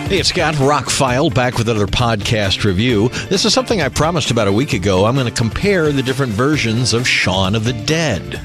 Hey, it's Scott, ROCKFILE, back with another podcast review. This is something I promised about a week ago. I'm going to compare the different versions of Shaun of the Dead.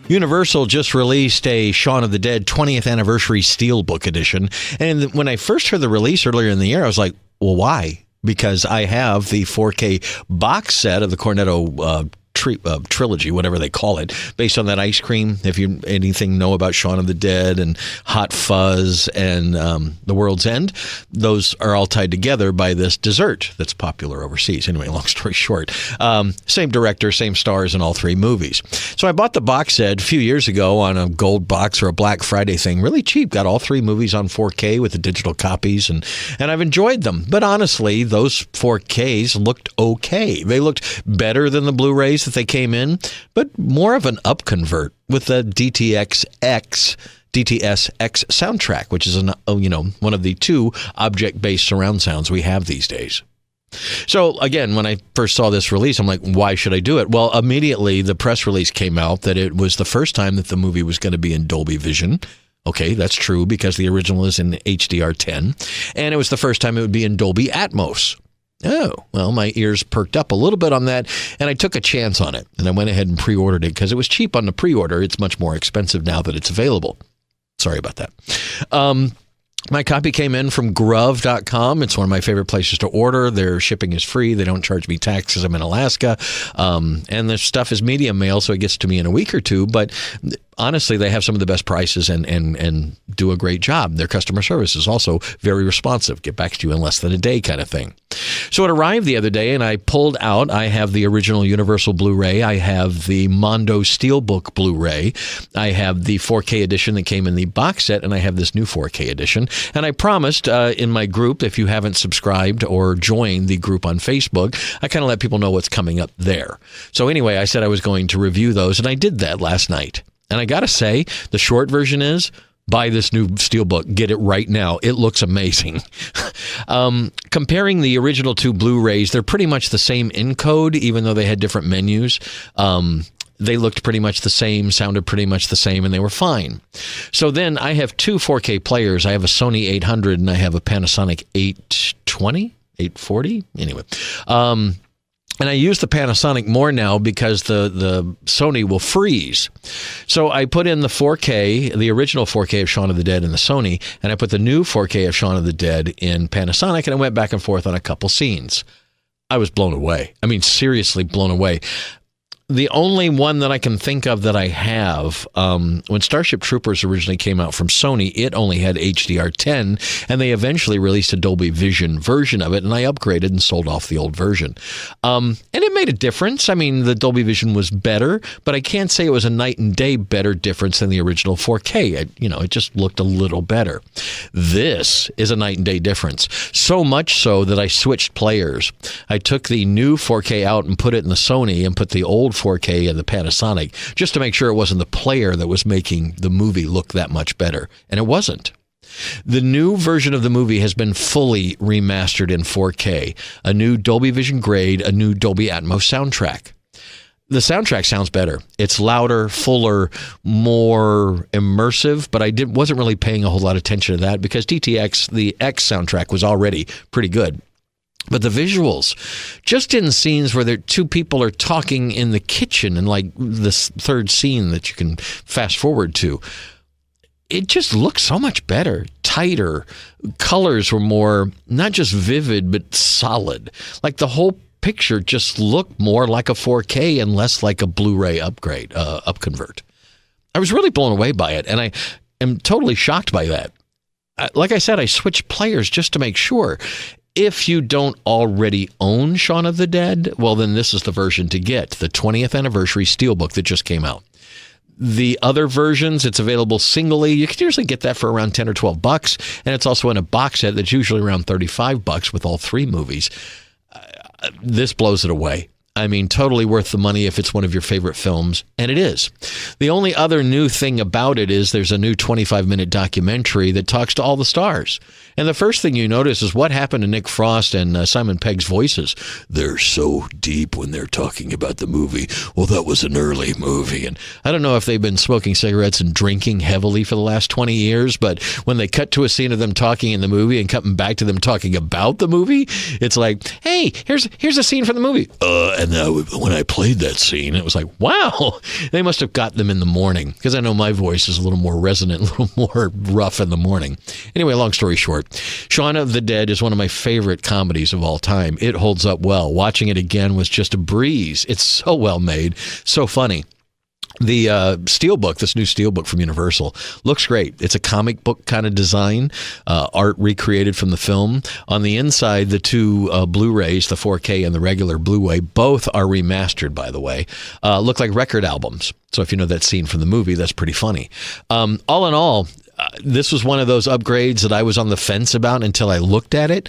Universal just released a Shaun of the Dead 20th Anniversary Steelbook Edition. And when I first heard the release earlier in the year, I was like, well, why? Because I have the 4K box set of the Cornetto trilogy, whatever they call it, based on that ice cream. If you anything know about Shaun of the Dead and Hot Fuzz and The World's End, those are all tied together by this dessert that's popular overseas. Anyway, long story short, same director, same stars in all three movies. So I bought the box set a few years ago on a gold box or a Black Friday thing, really cheap. Got all three movies on 4K with the digital copies, and I've enjoyed them. But honestly, those 4Ks looked okay. They looked better than the Blu-rays that they came in, but more of an up convert with the DTS:X soundtrack, which is one of the two object-based surround sounds we have these days. So again, when I first saw this release, I'm like, why should I do it? Well, immediately the press release came out that it was the first time that the movie was going to be in Dolby Vision. Okay, that's true because the original is in HDR10, and it was the first time it would be in Dolby Atmos. Oh, well, my ears perked up a little bit on that, and I took a chance on it, and I went ahead and pre-ordered it because it was cheap on the pre-order. It's much more expensive now that it's available. Sorry about that. My copy came in from Grove.com. It's one of my favorite places to order. Their shipping is free. They don't charge me taxes. I'm in Alaska. And the stuff is medium mail, so it gets to me in a week or two. But honestly, they have some of the best prices and do a great job. Their customer service is also very responsive. Get back to you in less than a day kind of thing. So it arrived the other day, and I pulled out. I have the original Universal Blu-ray. I have the Mondo Steelbook Blu-ray. I have the 4K edition that came in the box set, and I have this new 4K edition. And I promised in my group, if you haven't subscribed or joined the group on Facebook, I kind of let people know what's coming up there. So anyway, I said I was going to review those, and I did that last night. And I got to say, the short version is, buy this new Steelbook. Get it right now. It looks amazing. Comparing the original two Blu-rays, they're pretty much the same encode, even though they had different menus. They looked pretty much the same, sounded pretty much the same, and they were fine. So then I have two 4K players. I have a Sony 800 and I have a Panasonic 820, 840. Anyway, and I use the Panasonic more now because the Sony will freeze. So I put in the 4K, the original 4K of Shaun of the Dead in the Sony, and I put the new 4K of Shaun of the Dead in Panasonic, and I went back and forth on a couple scenes. I was blown away. I mean, seriously blown away. The only one that I can think of that I have, when Starship Troopers originally came out from Sony, it only had HDR10, and they eventually released a Dolby Vision version of it, and I upgraded and sold off the old version. And it made a difference. I mean, the Dolby Vision was better, but I can't say it was a night and day better difference than the original 4K. It just looked a little better. This is a night and day difference. So much so that I switched players. I took the new 4K out and put it in the Sony and put the old 4K in the Panasonic just to make sure it wasn't the player that was making the movie look that much better. And it wasn't. The new version of the movie has been fully remastered in 4K, a new Dolby Vision grade, a new Dolby Atmos soundtrack. The soundtrack sounds better. It's louder, fuller, more immersive, but I wasn't really paying a whole lot of attention to that because DTX, the X soundtrack, was already pretty good. But the visuals, just in scenes where two people are talking in the kitchen and like this third scene that you can fast forward to, it just looks so much better, tighter. Colors were more, not just vivid, but solid. Like the whole picture just looked more like a 4K and less like a Blu-ray upgrade, upconvert. I was really blown away by it, and I am totally shocked by that. Like I said, I switched players just to make sure. If you don't already own Shaun of the Dead, well, then this is the version to get, the 20th Anniversary Steelbook that just came out. The other versions, it's available singly. You can usually get that for around $10 or $12, and it's also in a box set that's usually around $35 with all three movies. This blows it away. I mean, totally worth the money if it's one of your favorite films, and it is. The only other new thing about it is there's a new 25-minute documentary that talks to all the stars. And the first thing you notice is what happened to Nick Frost and Simon Pegg's voices. They're so deep when they're talking about the movie. Well, that was an early movie. And I don't know if they've been smoking cigarettes and drinking heavily for the last 20 years, but when they cut to a scene of them talking in the movie and cutting back to them talking about the movie, it's like, hey, here's a scene from the movie. When I played that scene, it was like, wow, they must have got them in the morning, because I know my voice is a little more resonant, a little more rough in the morning. Anyway, long story short, Shaun of the Dead is one of my favorite comedies of all time. It holds up well. Watching it again was just a breeze. It's so well made, so funny. The Steelbook, this new Steelbook from Universal, looks great. It's a comic book kind of design, art recreated from the film. On the inside, the two Blu-rays, the 4K and the regular Blu-ray, both are remastered, by the way, look like record albums. So if you know that scene from the movie, that's pretty funny. All in all, this was one of those upgrades that I was on the fence about until I looked at it.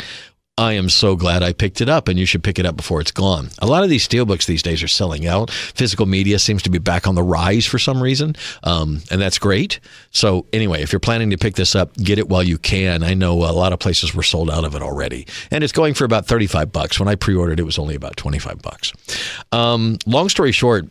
I am so glad I picked it up, and you should pick it up before it's gone. A lot of these steelbooks these days are selling out. Physical media seems to be back on the rise for some reason, and that's great. So anyway, if you're planning to pick this up, get it while you can. I know a lot of places were sold out of it already, and it's going for about $35. When I pre-ordered, it was only about $25. Long story short,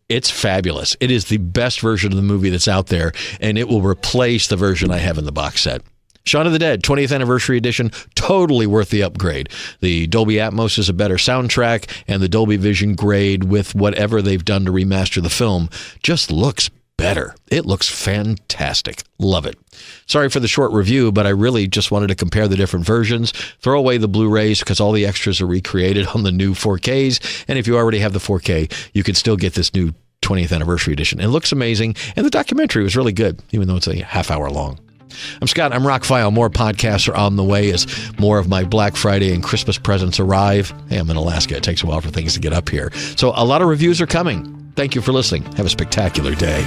it's fabulous. It is the best version of the movie that's out there, and it will replace the version I have in the box set. Shaun of the Dead, 20th Anniversary Edition, totally worth the upgrade. The Dolby Atmos is a better soundtrack, and the Dolby Vision grade with whatever they've done to remaster the film just looks better. It looks fantastic. Love it. Sorry for the short review, but I really just wanted to compare the different versions. Throw away the Blu-rays because all the extras are recreated on the new 4Ks, and if you already have the 4K, you can still get this new 20th Anniversary Edition. It looks amazing, and the documentary was really good, even though it's a half hour long. I'm Scott. I'm ROCKFILE. More podcasts are on the way as more of my Black Friday and Christmas presents arrive. Hey, I'm in Alaska. It takes a while for things to get up here. So a lot of reviews are coming. Thank you for listening. Have a spectacular day.